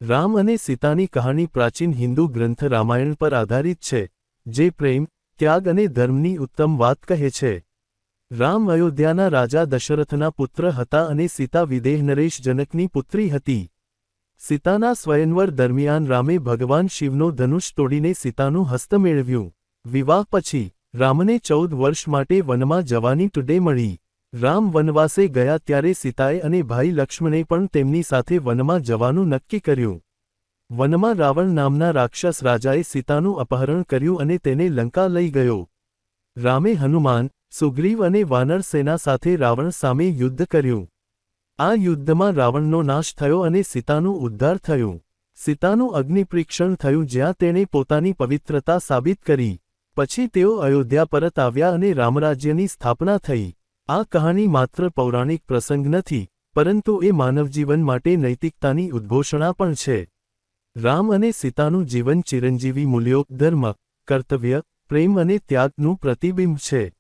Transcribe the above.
રામ અને સીતાની કહાની પ્રાચીન હિન્દુ ગ્રંથ રામાયણ પર આધારિત છે, જે પ્રેમ, ત્યાગ અને ધર્મની ઉત્તમ વાત કહે છે. રામ અયોધ્યાના રાજા દશરથના પુત્ર હતા અને સીતા વિદેહ નરેશ જનકની પુત્રી હતી. સીતાના સ્વયંવર દરમિયાન રામે ભગવાન શિવનો ધનુષ તોડીને સીતાનું હસ્ત મેળવ્યું. વિવાહ પછી, રામને 14 વર્ષ માટે વનમાં જવાની ટુડે મળી. રામ વનવાસે ગયા ત્યારે સીતાએ અને ભાઈ લક્ષ્મણે પણ તેમની સાથે વનમાં જવાનું નક્કી કર્યું. વનમાં રાવણ નામના રાક્ષસ રાજાએ સીતાનું અપહરણ કર્યું અને તેને લંકા લઈ ગયો. રામે હનુમાન, સુગ્રીવ અને વાનર સેના સાથે રાવણ સામે યુદ્ધ કર્યું. આ યુદ્ધમાં રાવણનો નાશ થયો અને સીતાનું ઉદ્ધાર થયું. સીતાનું અગ્નિપરીક્ષણ થયું જ્યાં તેણે પોતાની પવિત્રતા સાબિત કરી. પછી તેઓ અયોધ્યા પરત આવ્યા અને રામરાજ્યની સ્થાપના થઈ. આ કહાની માત્ર પૌરાણિક પ્રસંગ નથી, પરંતુ એ માનવજીવન માટે નૈતિકતાની ઉદ્ઘોષણા પણ છે. રામ અને સીતાનું જીવન ચિરંજીવી મૂલ્યો, ધર્મ, કર્તવ્ય, પ્રેમ અને ત્યાગનું પ્રતિબિંબ છે.